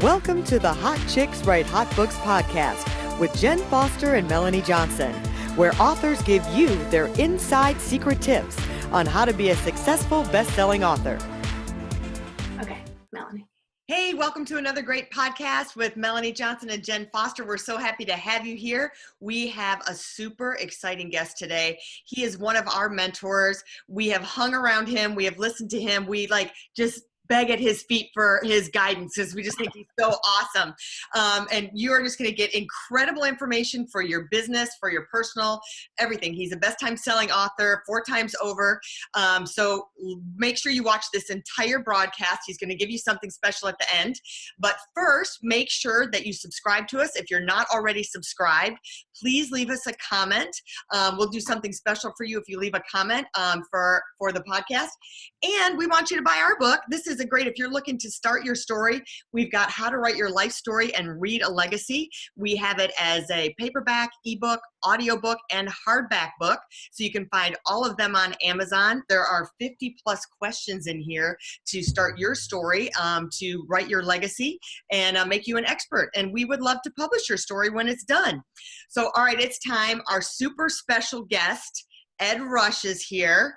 Welcome to the Hot Chicks Write Hot Books podcast with Jen Foster and Melanie Johnson, where authors give you their inside secret tips on how to be a successful best-selling author. Okay, Melanie. Hey, welcome to another great podcast with Melanie Johnson and Jen Foster. We're so happy to have you here. We have a super exciting guest today. He is one of our mentors. We have hung around him. We have listened to him. We just beg at his feet for his guidance because we just think he's so awesome. And you are just going to get incredible information for your business, for your personal, everything. He's a best time selling author 4 times over. So make sure you watch this entire broadcast. He's going to give you something special at the end. But first, make sure that you subscribe to us. If you're not already subscribed, please leave us a comment. We'll do something special for you if you leave a comment for the podcast. And we want you to buy our book. This is a great, if you're looking to start your story, we've got How to Write Your Life Story and Read a Legacy. We have it as a paperback, ebook, audiobook, and hardback book. So you can find all of them on Amazon. There are 50 plus questions in here to start your story, to write your legacy and make you an expert. And we would love to publish your story when it's done. So, all right, it's time. Our super special guest, Ed Rush, is here.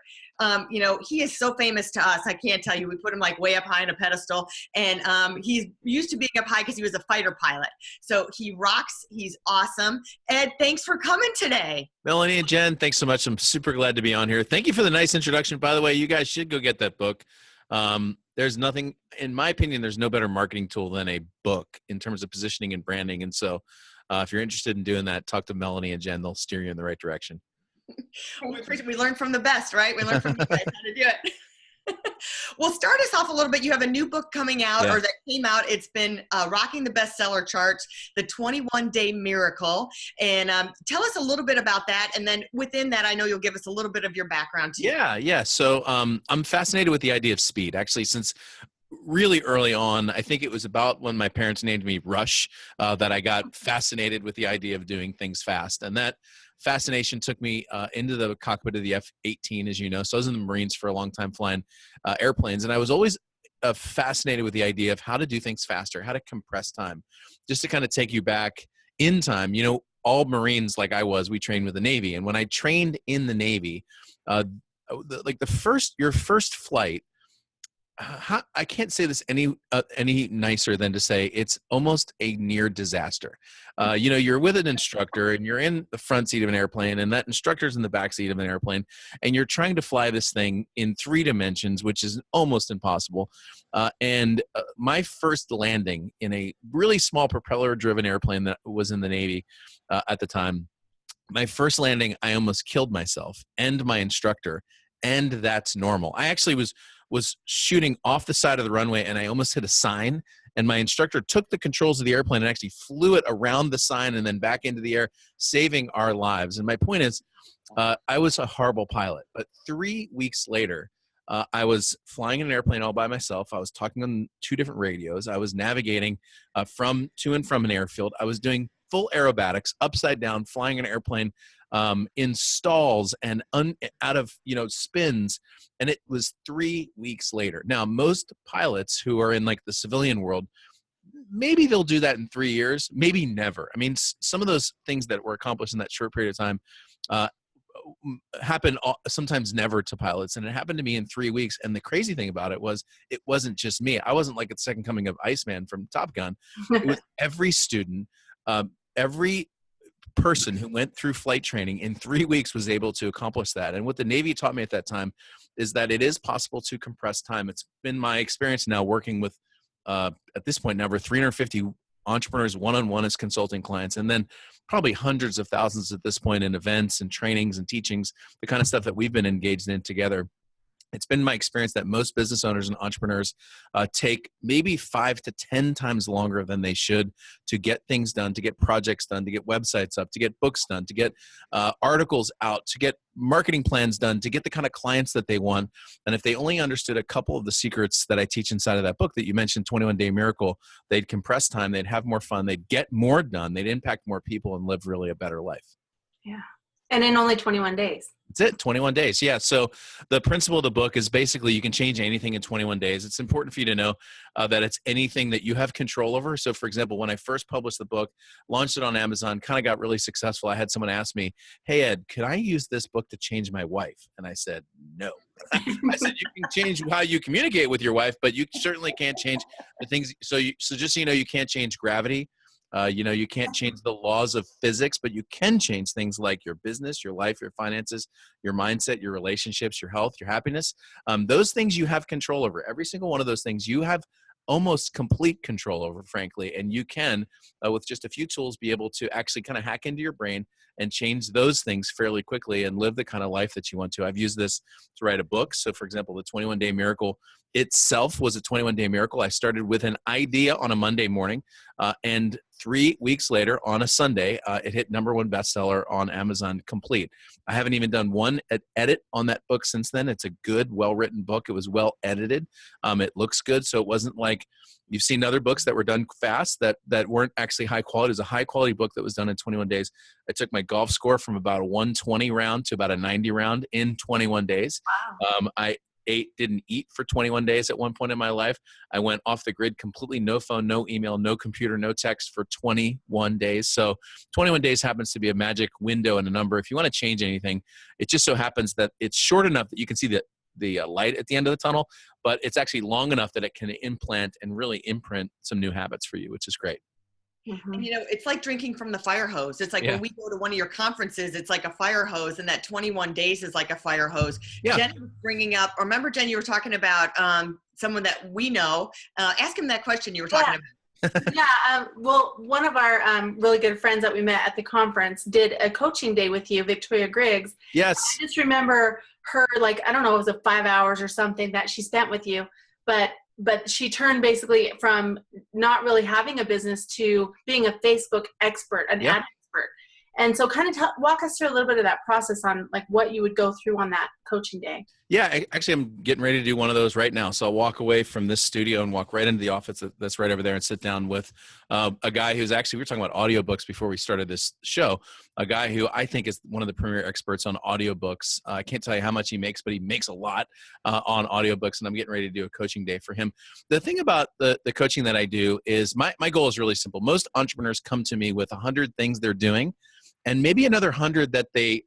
He is so famous to us. I can't tell you. We put him way up high on a pedestal. And he's used to being up high because he was a fighter pilot. So he rocks. He's awesome. Ed, thanks for coming today. Melanie and Jen, thanks so much. I'm super glad to be on here. Thank you for the nice introduction. By the way, you guys should go get that book. There's nothing, in my opinion, there's no better marketing tool than a book in terms of positioning and branding. And so if you're interested in doing that, talk to Melanie and Jen. They'll steer you in the right direction. We learn from the best, right? We learn from you guys how to do it. Well, start us off a little bit. You have a new book coming out, or that came out. It's been rocking the bestseller charts, The 21-Day Miracle. And tell us a little bit about that. And then within that, I know you'll give us a little bit of your background too. Yeah. So I'm fascinated with the idea of speed, actually, since really early on. I think it was about when my parents named me Rush that I got fascinated with the idea of doing things fast. And that fascination took me into the cockpit of the F-18, as you know. So I was in the Marines for a long time flying airplanes. And I was always fascinated with the idea of how to do things faster, how to compress time. Just to kind of take you back in time, all Marines like I was, we trained with the Navy. And when I trained in the Navy, your first flight, I can't say this any nicer than to say it's almost a near disaster. You're with an instructor and you're in the front seat of an airplane and that instructor's in the back seat of an airplane and you're trying to fly this thing in 3 dimensions, which is almost impossible. And my first landing in a really small propeller-driven airplane that was in the Navy at the time, my first landing, I almost killed myself and my instructor, and that's normal. I actually was shooting off the side of the runway and I almost hit a sign, and my instructor took the controls of the airplane and actually flew it around the sign and then back into the air, saving our lives. And my point is, I was a horrible pilot, but 3 weeks later, I was flying in an airplane all by myself. I was talking on 2 different radios. I was navigating to and from an airfield. I was doing full aerobatics, upside down, flying an airplane in stalls and out of spins, and it was 3 weeks later. Now, most pilots who are in the civilian world, maybe they'll do that in 3 years, maybe never. I mean, some of those things that were accomplished in that short period of time happen sometimes never to pilots, and it happened to me in 3 weeks. And the crazy thing about it was, it wasn't just me. I wasn't like a second coming of Iceman from Top Gun. It was every student, every person who went through flight training in 3 weeks was able to accomplish that. And what the Navy taught me at that time is that it is possible to compress time. It's been my experience now working with, at this point, now over 350 entrepreneurs one-on-one as consulting clients, and then probably hundreds of thousands at this point in events and trainings and teachings, the kind of stuff that we've been engaged in together. It's been my experience that most business owners and entrepreneurs take maybe 5 to 10 times longer than they should to get things done, to get projects done, to get websites up, to get books done, to get articles out, to get marketing plans done, to get the kind of clients that they want. And if they only understood a couple of the secrets that I teach inside of that book that you mentioned, 21-Day Miracle, they'd compress time, they'd have more fun, they'd get more done, they'd impact more people and live really a better life. Yeah. And in only 21 days. That's it, 21 days. Yeah. So the principle of the book is basically you can change anything in 21 days. It's important for you to know that it's anything that you have control over. So, for example, when I first published the book, launched it on Amazon, kind of got really successful. I had someone ask me, "Hey, Ed, could I use this book to change my wife?" And I said, "No." I said, "You can change how you communicate with your wife, but you certainly can't change the things." So just so you know, you can't change gravity. You can't change the laws of physics, but you can change things like your business, your life, your finances, your mindset, your relationships, your health, your happiness. Those things you have control over. Every single one of those things you have almost complete control over, frankly. And you can, with just a few tools, be able to actually kind of hack into your brain and change those things fairly quickly and live the kind of life that you want to. I've used this to write a book. So, for example, the 21-Day Miracle itself was a 21-day miracle. I started with an idea on a Monday morning, and 3 weeks later on a Sunday, it hit #1 bestseller on Amazon complete. I haven't even done one edit on that book since then. It's a good, well-written book. It was well edited. It looks good. So it wasn't like you've seen other books that were done fast that weren't actually high quality. It was a high-quality book that was done in 21 days. I took my golf score from about a 120 round to about a 90 round in 21 days. Wow. I didn't eat for 21 days at one point in my life. I went off the grid completely, no phone, no email, no computer, no text for 21 days. So 21 days happens to be a magic window and a number. If you want to change anything, it just so happens that it's short enough that you can see the light at the end of the tunnel, but it's actually long enough that it can implant and really imprint some new habits for you, which is great. And it's like drinking from the fire hose. It's like when we go to one of your conferences, it's like a fire hose, and that 21 days is like a fire hose. Yeah. Jen was bringing up, remember, Jen, you were talking about someone that we know. Ask him that question you were talking about. Well, one of our really good friends that we met at the conference did a coaching day with you, Victoria Griggs. Yes. I just remember her, like, I don't know, it was 5 hours or something that she spent with you, but she turned basically from not really having a business to being a Facebook expert, an ad expert. And so kind of walk us through a little bit of that process on like what you would go through on that coaching day. Yeah, actually, I'm getting ready to do one of those right now. So I'll walk away from this studio and walk right into the office that's right over there and sit down with a guy who's actually, we were talking about audiobooks before we started this show, a guy who I think is one of the premier experts on audiobooks. I can't tell you how much he makes, but he makes a lot on audiobooks, and I'm getting ready to do a coaching day for him. The thing about the coaching that I do is my goal is really simple. Most entrepreneurs come to me with 100 things they're doing, and maybe another 100 that they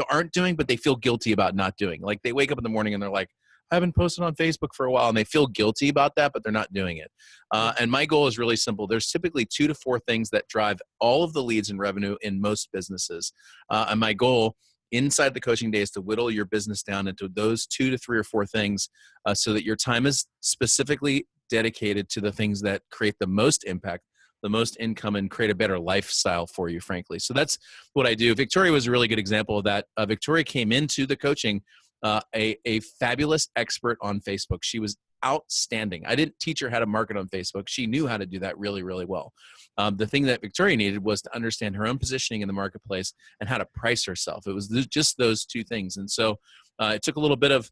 aren't doing, but they feel guilty about not doing. Like they wake up in the morning and they're like, I haven't posted on Facebook for a while, and they feel guilty about that, but they're not doing it. And my goal is really simple. There's typically 2 to 4 things that drive all of the leads and revenue in most businesses. And my goal inside the coaching day is to whittle your business down into those 2 to 3 or 4 things so that your time is specifically dedicated to the things that create the most impact, the most income, and create a better lifestyle for you, frankly. So that's what I do. Victoria was a really good example of that. Victoria came into the coaching a fabulous expert on Facebook. She was outstanding. I didn't teach her how to market on Facebook. She knew how to do that really, really well. The thing that Victoria needed was to understand her own positioning in the marketplace and how to price herself. It was just those 2 things. And so it took a little bit of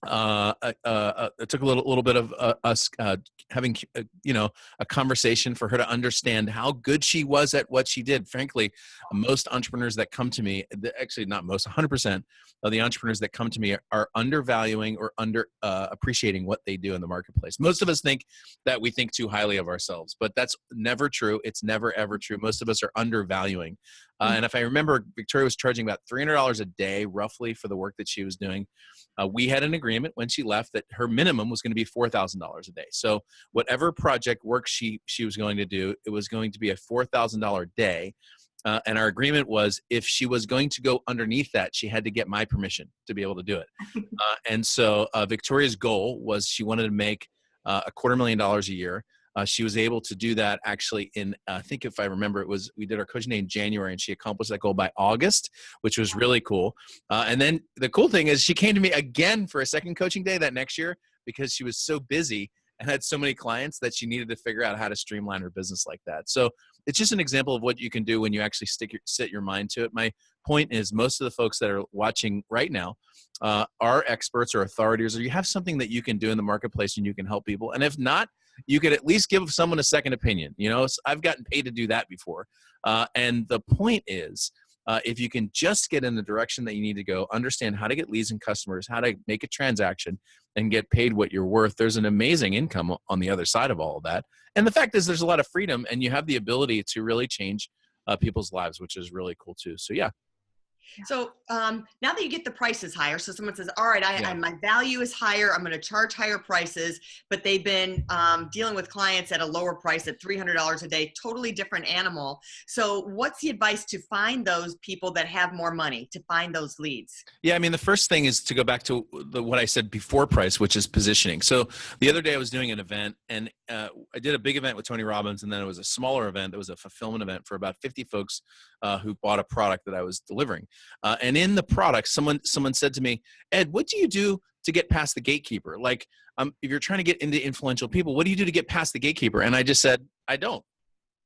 it took a little bit of us having a conversation for her to understand how good she was at what she did. Frankly, most entrepreneurs that come to me, actually not most, 100% of the entrepreneurs that come to me are undervaluing or under appreciating what they do in the marketplace. Most of us think that we think too highly of ourselves, but that's never true. It's never ever true. Most of us are undervaluing. And if I remember, Victoria was charging about $300 a day roughly for the work that she was doing. We had an agreement when she left that her minimum was going to be $4,000 a day. So whatever project work she was going to do, it was going to be a $4,000 day. And our agreement was if she was going to go underneath that, she had to get my permission to be able to do it. And so Victoria's goal was she wanted to make $250,000 a year. She was able to do that actually in, I think if I remember, we did our coaching day in January, and she accomplished that goal by August, which was really cool. And then the cool thing is she came to me again for a second coaching day that next year because she was so busy and had so many clients that she needed to figure out how to streamline her business like that. So it's just an example of what you can do when you actually set your mind to it. My point is most of the folks that are watching right now are experts or authorities, or you have something that you can do in the marketplace and you can help people. And if not, you could at least give someone a second opinion. I've gotten paid to do that before. And the point is, if you can just get in the direction that you need to go, understand how to get leads and customers, how to make a transaction and get paid what you're worth, there's an amazing income on the other side of all of that. And the fact is there's a lot of freedom and you have the ability to really change people's lives, which is really cool too. So yeah. So now that you get the prices higher, so someone says, all right, my value is higher, I'm going to charge higher prices, but they've been dealing with clients at a lower price at $300 a day, totally different animal. So what's the advice to find those people that have more money, to find those leads? Yeah, I mean, the first thing is to go back to what I said before price, which is positioning. So the other day I was doing an event and I did a big event with Tony Robbins, and then it was a smaller event that was a fulfillment event for about 50 folks who bought a product that I was delivering. And in the product, someone said to me, Ed, what do you do to get past the gatekeeper? Like, if you're trying to get into influential people, what do you do to get past the gatekeeper? And I just said, I don't.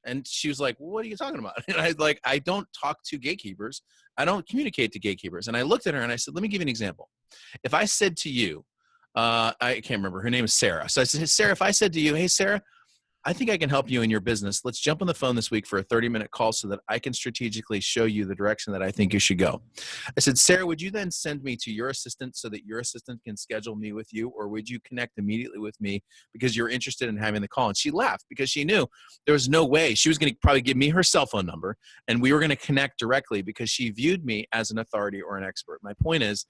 And she was like, what are you talking about? And I was like, I don't talk to gatekeepers. I don't communicate to gatekeepers. And I looked at her and I said, let me give you an example. If I said to you, I can't remember, her name is Sarah. So I said, Sarah, if I said to you, hey, Sarah, I think I can help you in your business. Let's jump on the phone this week for a 30-minute call so that I can strategically show you the direction that I think you should go. I said, Sarah, would you then send me to your assistant so that your assistant can schedule me with you, or would you connect immediately with me because you're interested in having the call? And she laughed because she knew there was no way. She was going to probably give me her cell phone number, and we were going to connect directly because she viewed me as an authority or an expert. My point is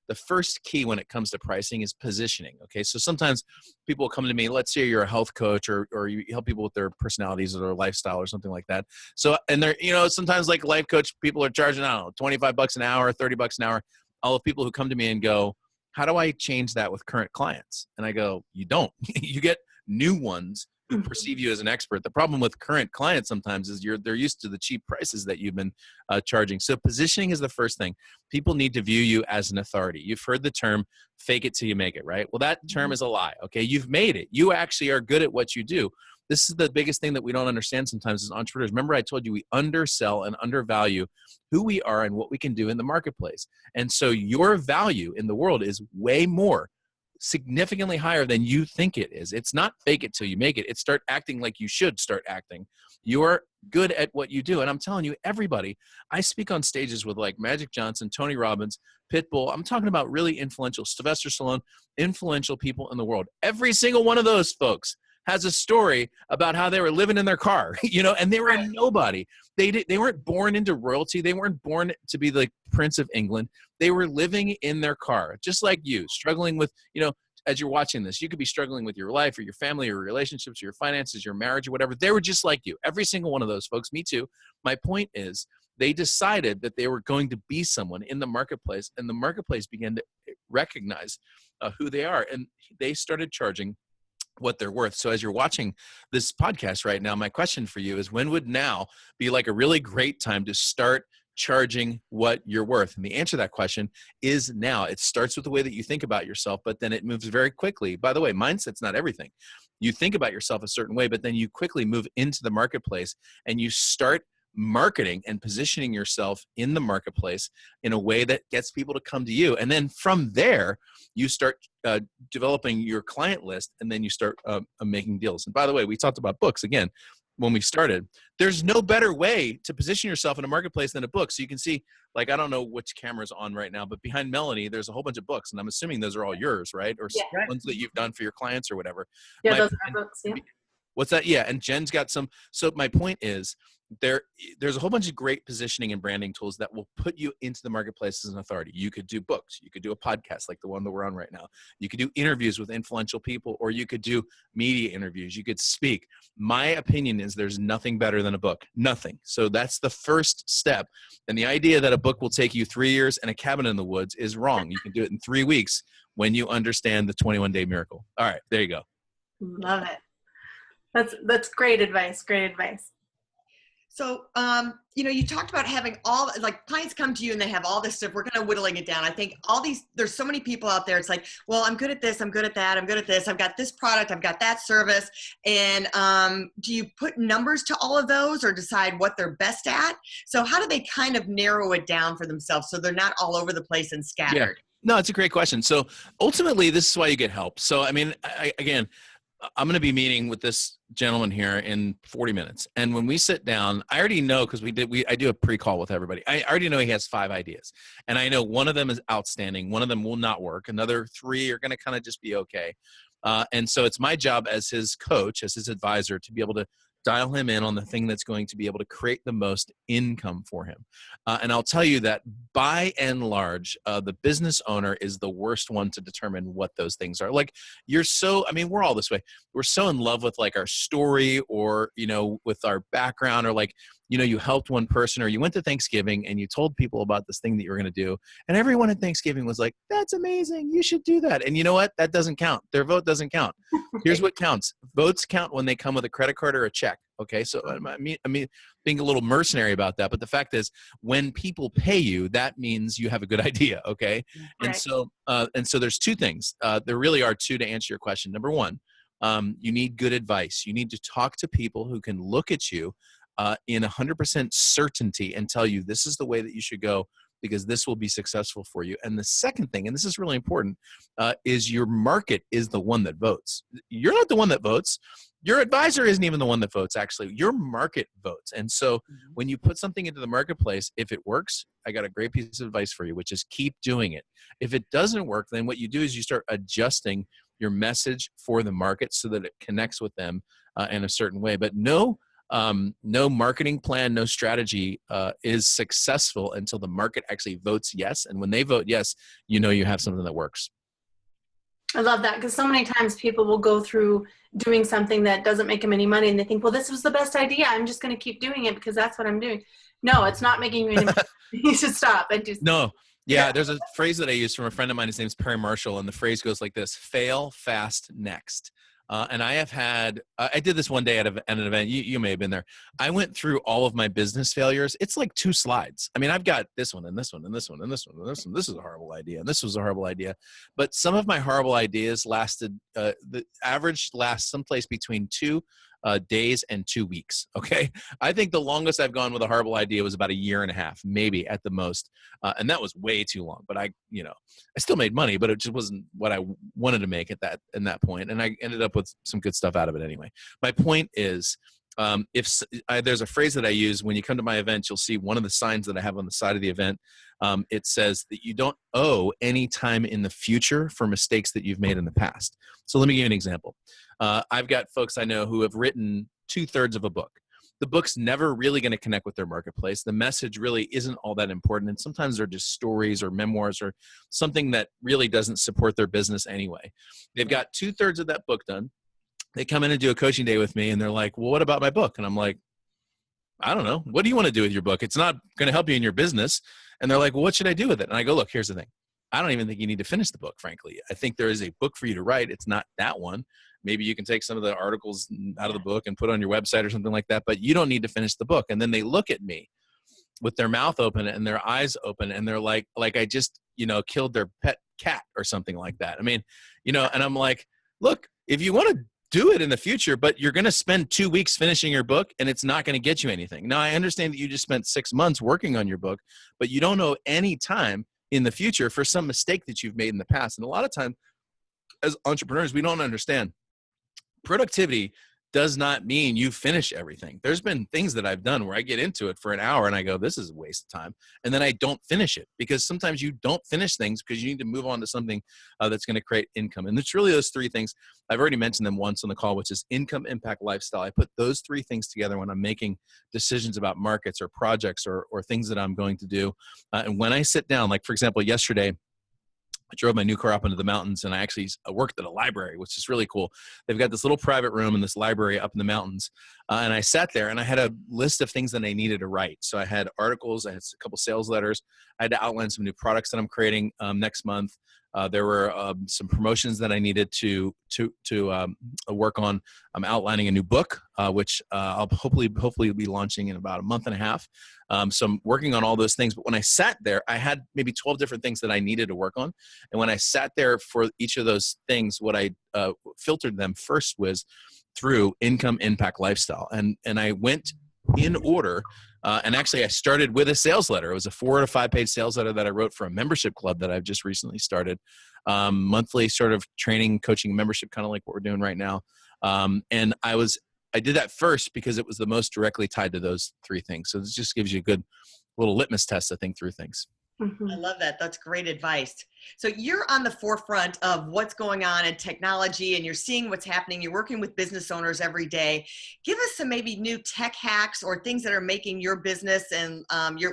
the first key when it comes to pricing is positioning. Okay. So sometimes people will come to me, let's say you're a health coach or you help people with their personalities or their lifestyle or something like that. So, and they're, sometimes like life coach people are charging, I don't know, 25 bucks an hour, 30 bucks an hour. All the people who come to me and go, how do I change that with current clients? And I go, you don't. You get new ones who perceive you as an expert. The problem with current clients sometimes is they're used to the cheap prices that you've been charging. So positioning is the first thing. People need to view you as an authority. You've heard the term fake it till you make it, right? Well, that term is a lie. Okay. You've made it. You actually are good at what you do. This is the biggest thing that we don't understand sometimes as entrepreneurs. Remember, I told you we undersell and undervalue who we are and what we can do in the marketplace. And so your value in the world is way more, significantly higher than you think it is. It's not fake it till you make it. It's start acting like you should start acting. You're good at what you do. And I'm telling you, everybody, I speak on stages with like Magic Johnson, Tony Robbins, Pitbull. I'm talking about really influential, Sylvester Stallone, influential people in the world. Every single one of those folks has a story about how they were living in their car, and they were a nobody. They weren't born into royalty. They weren't born to be the Prince of England. They were living in their car, just like you, struggling with, as you're watching this, you could be struggling with your life or your family or your relationships or your finances, your marriage or whatever. They were just like you. Every single one of those folks, me too. My point is they decided that they were going to be someone in the marketplace, and the marketplace began to recognize who they are. And they started charging what they're worth. So as you're watching this podcast right now, my question for you is, when would now be like a really great time to start charging what you're worth? And the answer to that question is now. It starts with the way that you think about yourself, but then it moves very quickly. By the way, mindset's not everything. You think about yourself a certain way, but then you quickly move into the marketplace and you start marketing and positioning yourself in the marketplace in a way that gets people to come to you. And then from there, you start developing your client list, and then you start making deals. And by the way, we talked about books again when we started. There's no better way to position yourself in a marketplace than a book. So you can see, like, I don't know which camera's on right now, but behind Melanie, there's a whole bunch of books, and I'm assuming those are all yours, right? Or ones that you've done for your clients or whatever. Yeah, those are books, yeah. What's that? Yeah, and Jen's got some. So my point is, there's a whole bunch of great positioning and branding tools that will put you into the marketplace as an authority. You could do books. You could do a podcast like the one that we're on right now. You could do interviews with influential people, or you could do media interviews. You could speak. My opinion is there's nothing better than a book. Nothing. So that's the first step. And the idea that a book will take you 3 years and a cabin in the woods is wrong. You can do it in 3 weeks when you understand the 21-day miracle. All right, there you go. Love it. That's great advice. Great advice. So, you talked about having clients come to you and they have all this stuff. We're kind of whittling it down. I think there's so many people out there. It's like, well, I'm good at this. I'm good at that. I'm good at this. I've got this product. I've got that service. And do you put numbers to all of those or decide what they're best at? So how do they kind of narrow it down for themselves so they're not all over the place and scattered? Yeah. No, it's a great question. So ultimately, this is why you get help. So, I mean, again, I'm going to be meeting with this gentleman here in 40 minutes. And when we sit down, I already know, because I do a pre-call with everybody. I already know he has 5 ideas. And I know one of them is outstanding. One of them will not work. Another 3 are going to kind of just be okay. And so it's my job as his coach, as his advisor, to be able to dial him in on the thing that's going to be able to create the most income for him. And I'll tell you that by and large, the business owner is the worst one to determine what those things are. Like we're all this way. We're so in love with like our story or, with our background, or like, you helped one person, or you went to Thanksgiving and you told people about this thing that you were going to do. And everyone at Thanksgiving was like, that's amazing. You should do that. And you know what? That doesn't count. Their vote doesn't count. Here's what counts. Votes count when they come with a credit card or a check. Okay. So I mean, being a little mercenary about that, but the fact is when people pay you, that means you have a good idea. Okay. Right. And so there's 2 things. There really are 2 to answer your question. Number 1, you need good advice. You need to talk to people who can look at you in 100% certainty and tell you this is the way that you should go, because this will be successful for you. And the second thing, and this is really important, is your market is the one that votes. You're not the one that votes. Your advisor isn't even the one that votes, actually. Your market votes. And so when you put something into the marketplace, if it works, I got a great piece of advice for you, which is keep doing it. If it doesn't work, then what you do is you start adjusting your message for the market so that it connects with them in a certain way. But no marketing plan, no strategy is successful until the market actually votes yes. And when they vote yes, you have something that works. I love that, because so many times people will go through doing something that doesn't make them any money and they think, well, this was the best idea. I'm just going to keep doing it because that's what I'm doing. No, it's not making you any money. You should stop. No. Yeah, there's a phrase that I use from a friend of mine. His name's Perry Marshall, and the phrase goes like this: fail fast next. And I have had, I did this one day at an event. You may have been there. I went through all of my business failures. It's like 2 slides. I mean, I've got this one and this one and this one and this one and this one. This is a horrible idea. And this was a horrible idea. But some of my horrible ideas lasted, the average lasts someplace between 2 days and 2 weeks. Okay. I think the longest I've gone with a horrible idea was about 1.5 years, maybe at the most. And that was way too long, but I still made money, but it just wasn't what I wanted to make in that point. And I ended up with some good stuff out of it anyway. My point is, there's a phrase that I use when you come to my event, you'll see one of the signs that I have on the side of the event. It says that you don't owe any time in the future for mistakes that you've made in the past. So let me give you an example. I've got folks I know who have written 2/3 of a book. The book's never really going to connect with their marketplace. The message really isn't all that important. And sometimes they're just stories or memoirs or something that really doesn't support their business anyway. They've got 2/3 of that book done. They come in and do a coaching day with me and they're like, well, what about my book? And I'm like, I don't know. What do you want to do with your book? It's not going to help you in your business. And they're like, well, what should I do with it? And I go, look, here's the thing. I don't even think you need to finish the book, frankly. I think there is a book for you to write. It's not that one. Maybe you can take some of the articles out of the book and put on your website or something like that, but you don't need to finish the book. And then they look at me with their mouth open and their eyes open, and they're like I just, killed their pet cat or something like that. I mean, and I'm like, look, if you want to do it in the future, but you're going to spend 2 weeks finishing your book and it's not going to get you anything. Now, I understand that you just spent 6 months working on your book, but you don't know any time in the future for some mistake that you've made in the past. And a lot of times as entrepreneurs, we don't understand productivity does not mean you finish everything. There's been things that I've done where I get into it for an hour and I go, this is a waste of time. And then I don't finish it, because sometimes you don't finish things because you need to move on to something that's going to create income. And it's really those 3 things. I've already mentioned them once on the call, which is income, impact, lifestyle. I put those 3 things together when I'm making decisions about markets or projects or things that I'm going to do. And when I sit down, like for example, yesterday, I drove my new car up into the mountains and I actually worked at a library, which is really cool. They've got this little private room in this library up in the mountains. And I sat there and I had a list of things that I needed to write. So I had articles, I had a couple sales letters. I had to outline some new products that I'm creating next month. There were some promotions that I needed to work on. I'm outlining a new book, which I'll hopefully be launching in about 1.5 months. So I'm working on all those things. But when I sat there, I had maybe 12 different things that I needed to work on. And when I sat there for each of those things, what I filtered them first was through income, impact, lifestyle. And I went in order. And actually, I started with a sales letter. It was a 4 to 5 page sales letter that I wrote for a membership club that I've just recently started. Monthly sort of training, coaching membership, kind of like what we're doing right now. And I did that first because it was the most directly tied to those three things. So this just gives you a good little litmus test to think through things. I love that. That's great advice. So you're on the forefront of what's going on in technology, and you're seeing what's happening. You're working with business owners every day. Give us some maybe new tech hacks or things that are making your business and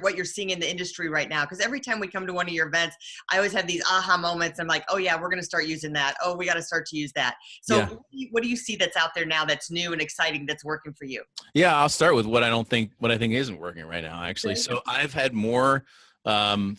what you're seeing in the industry right now. Because every time we come to one of your events, I always have these aha moments. I'm like, oh yeah, we're going to start using that. Oh, we got to start to use that. So what do you see that's out there now that's new and exciting that's working for you? Yeah, I'll start with what I think isn't working right now, actually. So I've had more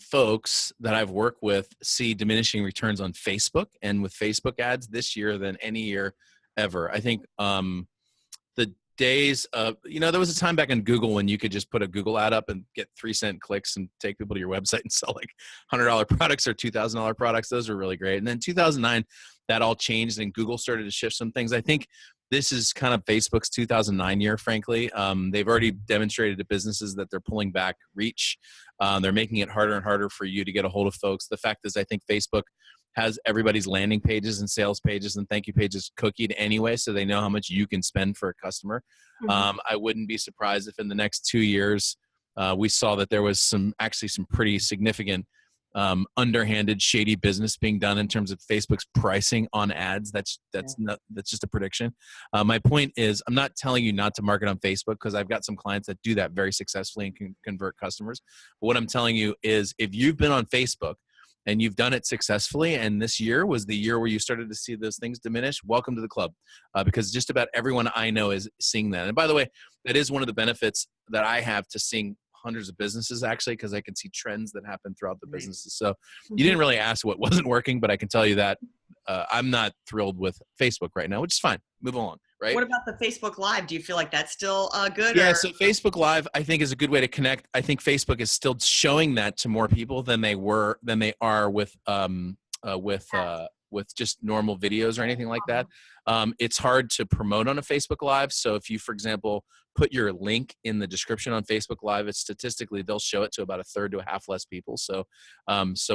folks that I've worked with see diminishing returns on Facebook and with Facebook ads this year than any year ever. I think the days of, there was a time back in Google when you could just put a Google ad up and get 3-cent clicks and take people to your website and sell like $100 products or $2,000 products. Those were really great. And then 2009, that all changed and Google started to shift some things. I think this is kind of Facebook's 2009 year, frankly. They've already demonstrated to businesses that they're pulling back reach. They're making it harder and harder for you to get a hold of folks. The fact is, I think Facebook has everybody's landing pages and sales pages and thank you pages cookied anyway, so they know how much you can spend for a customer. I wouldn't be surprised if in the next 2 years we saw that there was some pretty significant underhanded, shady business being done in terms of Facebook's pricing on ads. That's just a prediction. My point is, I'm not telling you not to market on Facebook because I've got some clients that do that very successfully and can convert customers. But what I'm telling you is, if you've been on Facebook and you've done it successfully, and this year was the year where you started to see those things diminish, welcome to the club, because just about everyone I know is seeing that. And by the way, that is one of the benefits that I have to seeing hundreds of businesses, actually, because I can see trends that happen throughout the businesses. So you didn't really ask what wasn't working, but I can tell you that I'm not thrilled with Facebook right now, which is fine. Move along, right? What about the Facebook Live? Do you feel like that's still good? Yeah, so Facebook Live, I think, is a good way to connect. I think Facebook is still showing that to more people than they are with just normal videos or anything like that. It's hard to promote on a Facebook Live. So if you, for example, put your link in the description on Facebook Live, it's statistically, they'll show it to about a third to a half less people. So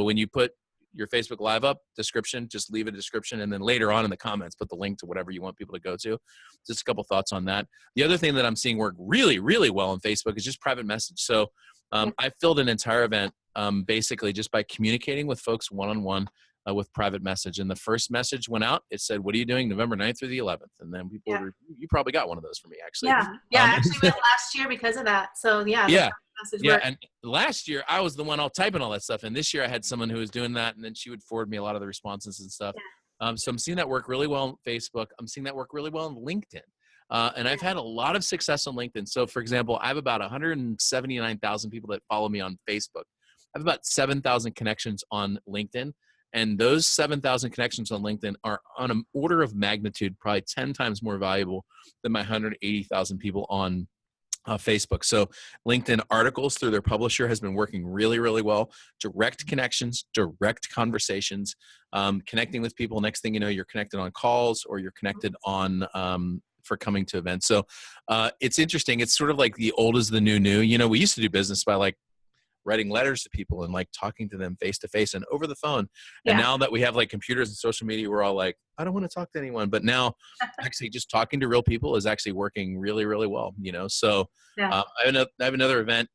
when you put your Facebook Live up, description, just leave a description, and then later on in the comments, put the link to whatever you want people to go to. Just a couple thoughts on that. The other thing that I'm seeing work really, really well on Facebook is just private message. So I filled an entire event basically just by communicating with folks one-on-one with private message. And the first message went out. It said, "What are you doing November 9th through the 11th?" And then people you probably got one of those from me, actually. Yeah. I actually went last year because of that. So yeah. And last year I was the one all typing all that stuff. And this year I had someone who was doing that, and then she would forward me a lot of the responses and stuff. Yeah. So I'm seeing that work really well on Facebook. I'm seeing that work really well on LinkedIn. And I've had a lot of success on LinkedIn. So for example, I have about 179,000 people that follow me on Facebook. I have about 7,000 connections on LinkedIn. And those 7,000 connections on LinkedIn are on an order of magnitude, probably 10 times more valuable than my 180,000 people on Facebook. So LinkedIn articles through their publisher has been working really, really well. Direct connections, direct conversations, connecting with people. Next thing you know, you're connected on calls or you're connected on for coming to events. So it's interesting. It's sort of like the old is the new. We used to do business by like writing letters to people and like talking to them face to face and over the phone. And now that we have like computers and social media, we're all like, I don't want to talk to anyone. But now actually just talking to real people is actually working really, really well, So I have another event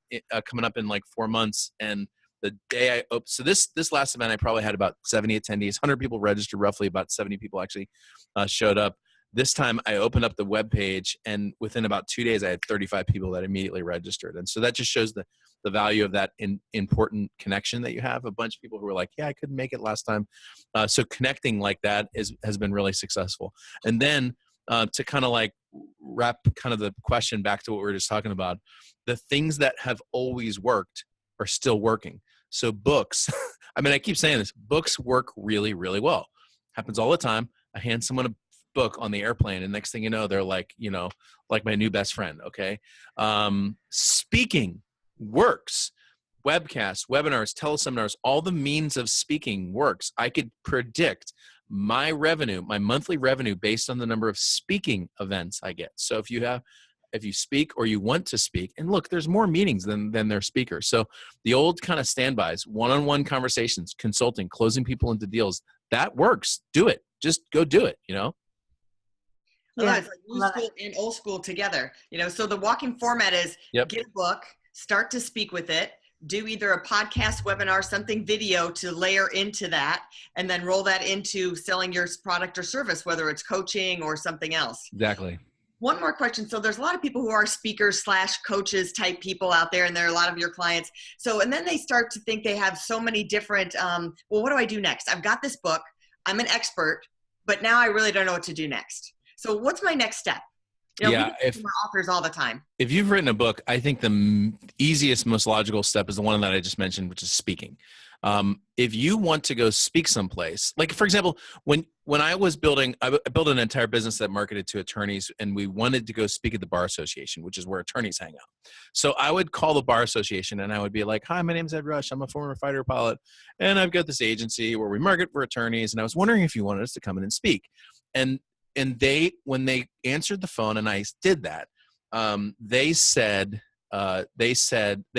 coming up in like 4 months. And the day so this last event, I probably had about 70 attendees, 100 people registered, roughly about 70 people actually showed up. This time I opened up the web page, and within about 2 days, I had 35 people that immediately registered. And so that just shows the value of that important connection that you have. A bunch of people who were like, yeah, I couldn't make it last time. So connecting like that has been really successful. And then to kind of like wrap kind of the question back to what we were just talking about, the things that have always worked are still working. So books, I keep saying this, books work really, really well. Happens all the time. I hand someone a book on the airplane, and next thing you know, they're like, like my new best friend. Okay. Speaking works. Webcasts, webinars, teleseminars, all the means of speaking works. I could predict my monthly revenue based on the number of speaking events I get. So if you speak or you want to speak, and look, there's more meetings than there are speakers. So the old kind of standbys, one-on-one conversations, consulting, closing people into deals, that works. Do it. Just go do it, I love it. Yeah, It's like I new love it. school and old school together. You know, so the walking format is Yep. get a book, start to speak with it, do either a podcast, webinar, something video to layer into that, and then roll that into selling your product or service, whether it's coaching or something else. Exactly. One more question. So there's a lot of people who are speakers / coaches type people out there, and they're a lot of your clients. So, and then they start to think they have so many different, well, what do I do next? I've got this book, I'm an expert, but now I really don't know what to do next. So what's my next step? You know, Yeah, we hear from our authors all the time. if you've written a book, I think the easiest, most logical step is the one that I just mentioned, which is speaking. If you want to go speak someplace, like for example, when I was building, I built an entire business that marketed to attorneys, and we wanted to go speak at the Bar Association, which is where attorneys hang out. So I would call the Bar Association and I would be like, "Hi, my name's Ed Rush. I'm a former fighter pilot, and I've got this agency where we market for attorneys, and I was wondering if you wanted us to come in and speak." And when they answered the phone and I did that, they said they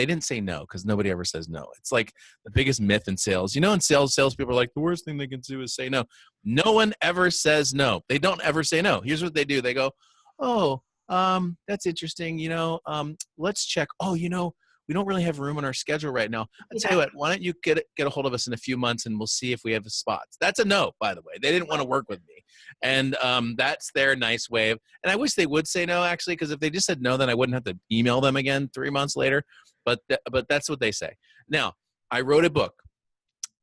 didn't say no, because nobody ever says no. It's like the biggest myth in sales. You know, in salespeople are like, the worst thing they can do is say no. No one ever says no. They don't ever say no. Here's what they do. They go, "Oh, that's interesting. You know, let's check. Oh, you know, we don't really have room on our schedule right now. I'll tell you what, why don't you get a hold of us in a few months and we'll see if we have spots." That's a no, by the way. They didn't want to work with me. And that's their nice way of, and I wish they would say no, actually, because if they just said no, then I wouldn't have to email them again 3 months later. But that's what they say. Now, I wrote a book.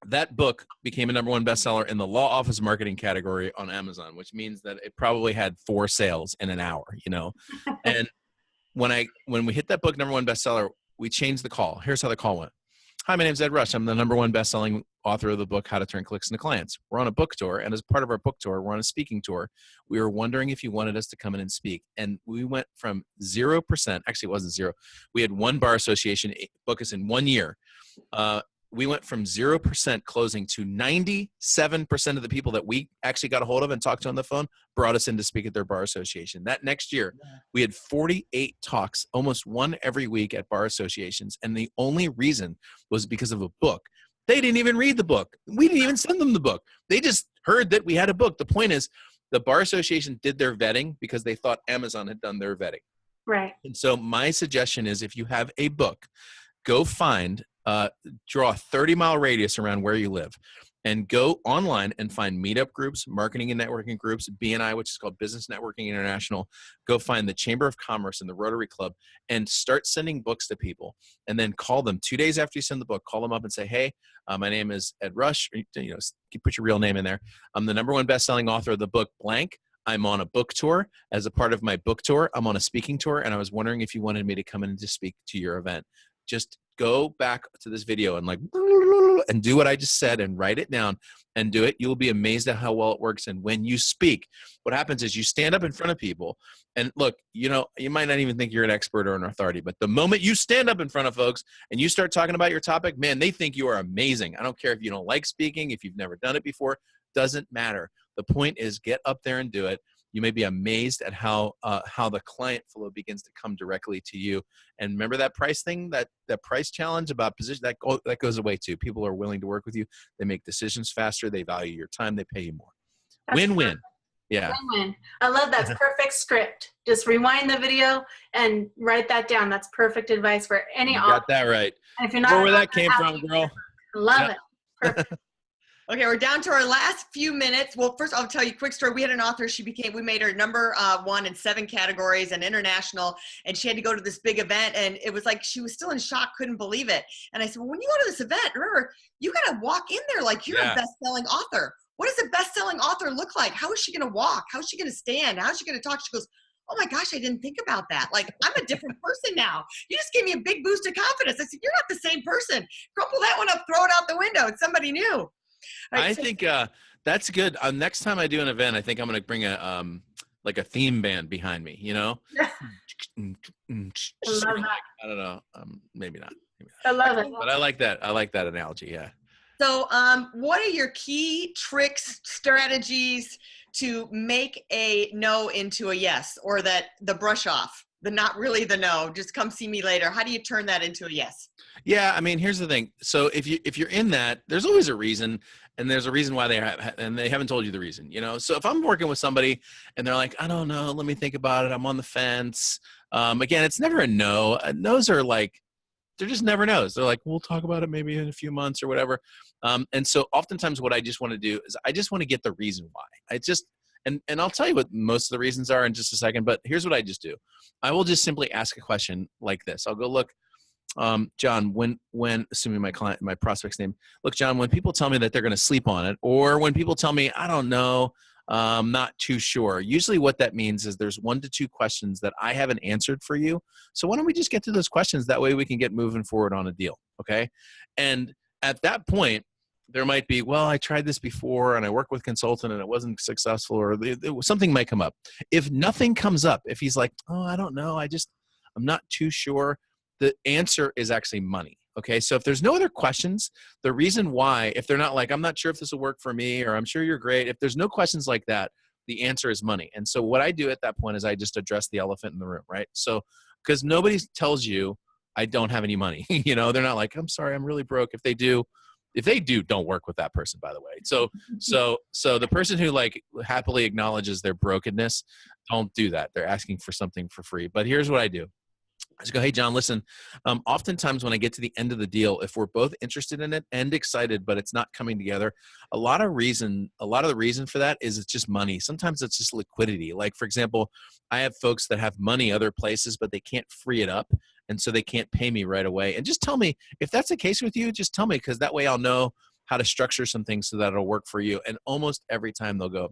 That book became a #1 bestseller in the law office marketing category on Amazon, which means that it probably had 4 sales in an hour, you know. And when we hit that book #1 bestseller, we changed the call. Here's how the call went. "Hi, my name's Ed Rush. I'm the #1 best-selling author of the book, How to Turn Clicks into Clients. We're on a book tour, and as part of our book tour, we're on a speaking tour. We were wondering if you wanted us to come in and speak." And we went from 0%, actually it wasn't 0. We had one bar association book us in 1 year. We went from 0% closing to 97% of the people that we actually got a hold of and talked to on the phone brought us in to speak at their bar association. That next year, we had 48 talks, almost one every week at bar associations. And the only reason was because of a book. They didn't even read the book. We didn't even send them the book. They just heard that we had a book. The point is, the bar association did their vetting because they thought Amazon had done their vetting. Right. And so my suggestion is, if you have a book, go find, draw a 30-mile radius around where you live, and go online and find meetup groups, marketing and networking groups, BNI, which is called Business Networking International. Go find the Chamber of Commerce and the Rotary Club and start sending books to people. And then call them 2 days after you send the book. Call them up and say, "Hey, my name is Ed Rush." You know, you put your real name in there. "I'm the #1 best-selling author of the book blank. I'm on a book tour. As a part of my book tour, I'm on a speaking tour, and I was wondering if you wanted me to come in and to speak to your event." Just go back to this video and and do what I just said and write it down and do it. You'll be amazed at how well it works. And when you speak, what happens is you stand up in front of people, and look, you know, you might not even think you're an expert or an authority, but the moment you stand up in front of folks and you start talking about your topic, man, they think you are amazing. I don't care if you don't like speaking, if you've never done it before, doesn't matter. The point is, get up there and do it. You may be amazed at how the client flow begins to come directly to you. And remember that price thing, that price challenge about position, that goes away too. People are willing to work with you. They make decisions faster. They value your time. They pay you more. Win-win. Yeah. Win-win. I love that. It's perfect script. Just rewind the video and write that down. That's perfect advice for any author. Got that right. And if you're not where that came from, girl. Love it. Perfect. Okay, we're down to our last few minutes. Well, first I'll tell you a quick story. We had an author, we made her #1 in 7 categories and international, and she had to go to this big event, and it was like she was still in shock, couldn't believe it. And I said, well, when you go to this event, remember, you got to walk in there like you're a best-selling author. What does a best-selling author look like? How is she going to walk? How is she going to stand? How is she going to talk? She goes, oh my gosh, I didn't think about that. Like, I'm a different person now. You just gave me a big boost of confidence. I said, you're not the same person. Crumple that one up, throw it out the window. It's somebody new. Right, I think that's good. Next time I do an event, I think I'm going to bring a like a theme band behind me, you know? I love that. I don't know. Maybe not. I love it. But I like that. I like that analogy. Yeah. So what are your key tricks, strategies to make a no into a yes, or that the brush off, the not really the no, just come see me later? How do you turn that into a yes? Yeah, I mean, here's the thing. So if you're in that, there's always a reason. and there's a reason why and they haven't told you the reason, So if I'm working with somebody and they're like, I don't know, let me think about it, I'm on the fence. Again, it's never a no. No's are like, they're just never knows. They're like, we'll talk about it maybe in a few months or whatever. And so oftentimes what I just want to do is I just want to get the reason why. And I'll tell you what most of the reasons are in just a second, but here's what I just do. I will just simply ask a question like this. I'll go, look, John, when assuming my prospect's name, look, John, when people tell me that they're going to sleep on it, or when people tell me, I don't know, I'm not too sure. Usually what that means is there's 1 to 2 questions that I haven't answered for you. So why don't we just get to those questions? That way we can get moving forward on a deal. Okay. And at that point, there might be, well, I tried this before and I worked with a consultant and it wasn't successful, or something might come up. If nothing comes up, if he's like, oh, I don't know, I'm not too sure, the answer is actually money. Okay. So if there's no other questions, the reason why, if they're not like, I'm not sure if this will work for me, or I'm sure you're great, if there's no questions like that, the answer is money. And so what I do at that point is I just address the elephant in the room, right? So, because nobody tells you I don't have any money, they're not like, I'm sorry, I'm really broke. If they do, don't work with that person, by the way. So the person who like happily acknowledges their brokenness, don't do that. They're asking for something for free. But here's what I do. I just go, hey, John, listen, oftentimes when I get to the end of the deal, if we're both interested in it and excited, but it's not coming together, a lot of the reason for that is it's just money. Sometimes it's just liquidity. Like, for example, I have folks that have money other places, but they can't free it up. And so they can't pay me right away. And just tell me, if that's the case with you, just tell me, because that way I'll know how to structure some things so that it'll work for you. And almost every time they'll go,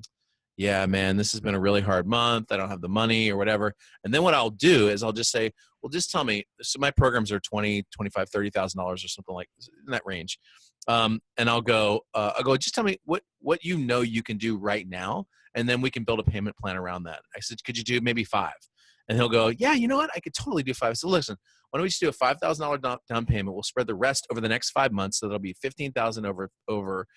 yeah, man, this has been a really hard month. I don't have the money or whatever. And then what I'll do is I'll just say, well, just tell me. So my programs are $20,000, $25,000, $30,000 or something like in that range. And I'll go, just tell me what you can do right now. And then we can build a payment plan around that. I said, could you do maybe 5? And he'll go, yeah, you know what? I could totally do 5. So listen, why don't we just do a $5,000 down payment? We'll spread the rest over the next 5 months. So that'll be $15,000 over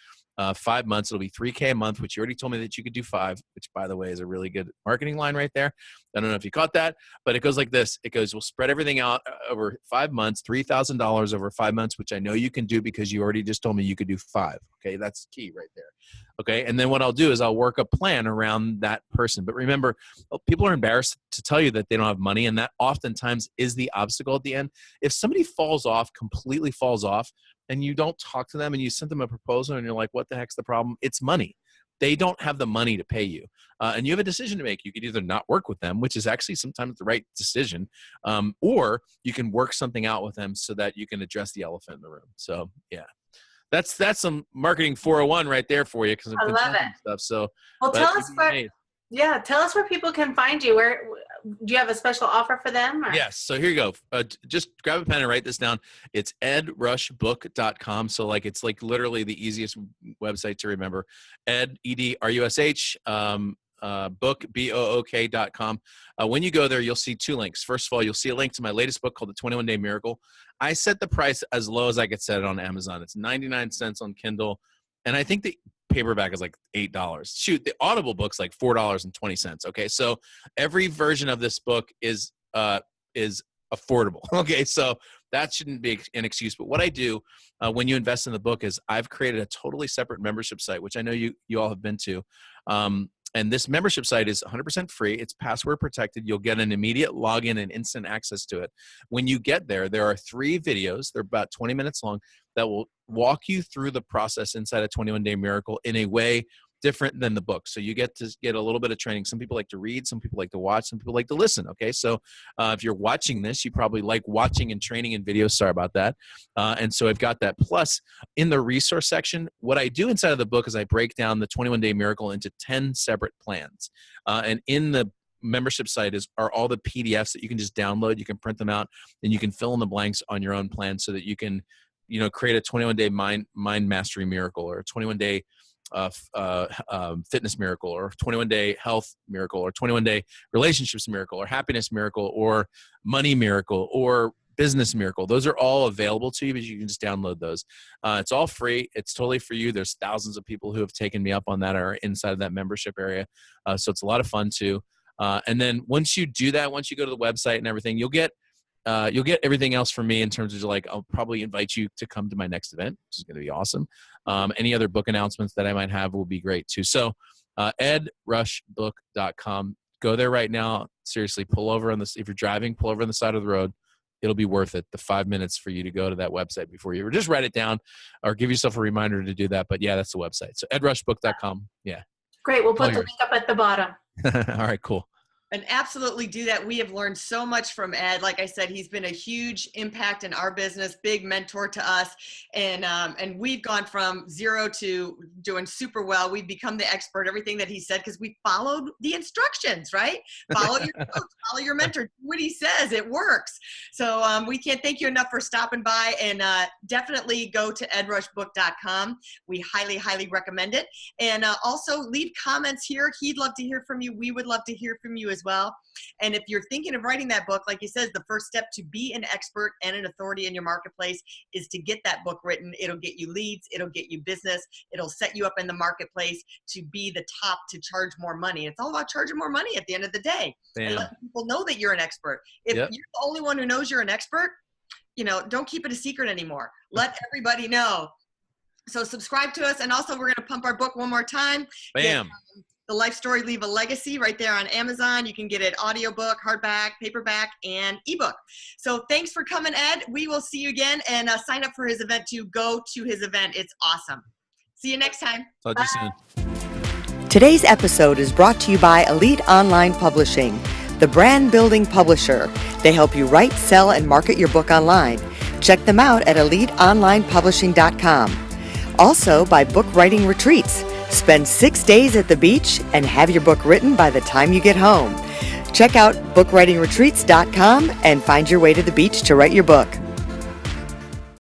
5 months. It'll be $3,000 a month, which you already told me that you could do 5, which by the way is a really good marketing line right there. I don't know if you caught that, but it goes like this. It goes, we'll spread everything out over 5 months, $3,000 over 5 months, which I know you can do because you already just told me you could do 5. Okay. That's key right there. Okay. And then what I'll do is I'll work a plan around that person. But remember, people are embarrassed to tell you that they don't have money. And that oftentimes is the obstacle at the end. If somebody completely falls off, and you don't talk to them and you send them a proposal and you're like, what the heck's the problem? It's money. They don't have the money to pay you. And you have a decision to make. You could either not work with them, which is actually sometimes the right decision, or you can work something out with them so that you can address the elephant in the room. So yeah, that's some marketing 401 right there for you. Because I love it. Stuff. So, well, tell us where people can find you. Where do you have a special offer for them? Or? Yes. So here you go. Just grab a pen and write this down. It's edrushbook.com. So it's literally the easiest website to remember. EdRush, book, book.com. When you go there, you'll see 2 links. First of all, you'll see a link to my latest book called The 21 Day Miracle. I set the price as low as I could set it on Amazon. It's 99 cents on Kindle. And I think the paperback is like $8. Shoot, the Audible book's like $4.20. Okay, so every version of this book is affordable. Okay, so that shouldn't be an excuse. But what I do when you invest in the book is I've created a totally separate membership site, which I know you all have been to. And this membership site is 100% free. It's password protected. You'll get an immediate login and instant access to it. When you get there, there are 3 videos. They're about 20 minutes long that will walk you through the process inside a 21 Day Miracle in a way different than the book. So you get to get a little bit of training. Some people like to read, some people like to watch, some people like to listen. Okay. So if you're watching this, you probably like watching and training in videos. Sorry about that. And so I've got that. Plus in the resource section, what I do inside of the book is I break down the 21 Day Miracle into 10 separate plans. And in the membership site are all the PDFs that you can just download. You can print them out and you can fill in the blanks on your own plan so that you can, create a 21 day mind mastery miracle, or a 21 day fitness miracle, or 21 day health miracle, or 21 day relationships miracle, or happiness miracle, or money miracle, or business miracle. Those are all available to you, but you can just download those. It's all free. It's totally for you. There's thousands of people who have taken me up on that, or inside of that membership area. So it's a lot of fun too. And then once you do that, once you go to the website and everything, you'll get you'll get everything else from me in terms of like, I'll probably invite you to come to my next event, which is going to be awesome. Any other book announcements that I might have will be great too. So edrushbook.com. Go there right now. Seriously, pull over on this. If you're driving, pull over on the side of the road. It'll be worth it. The 5 minutes for you to go to that website before you, or just write it down or give yourself a reminder to do that. But yeah, that's the website. So edrushbook.com. Yeah. Great. We'll put the link up at the bottom. All right, cool. And absolutely do that. We have learned so much from Ed. Like I said, he's been a huge impact in our business, big mentor to us. And we've gone from zero to doing super well. We've become the expert, everything that he said, because we followed the instructions, right? Follow your coach, follow your mentor. Do what he says, it works. So we can't thank you enough for stopping by, and definitely go to edrushbook.com. We highly, highly recommend it. And also leave comments here. He'd love to hear from you. We would love to hear from you as well. And if you're thinking of writing that book, like he says, the first step to be an expert and an authority in your marketplace is to get that book written. It'll get you leads. It'll get you business. It'll set you up in the marketplace to be the top, to charge more money. It's all about charging more money at the end of the day. And let people know that you're an expert. If you're the only one who knows you're an expert, don't keep it a secret anymore. Let everybody know. So subscribe to us. And also, we're going to pump our book one more time. Bam. The Life Story, Leave a Legacy, right there on Amazon. You can get it audiobook, hardback, paperback, and ebook. So thanks for coming, Ed. We will see you again, and sign up for his event to go to his event. It's awesome. See you next time. Talk to you soon. Today's episode is brought to you by Elite Online Publishing, the brand building publisher. They help you write, sell, and market your book online. Check them out at eliteonlinepublishing.com. Also by Book Writing Retreats. Spend 6 days at the beach and have your book written by the time you get home. Check out bookwritingretreats.com and find your way to the beach to write your book.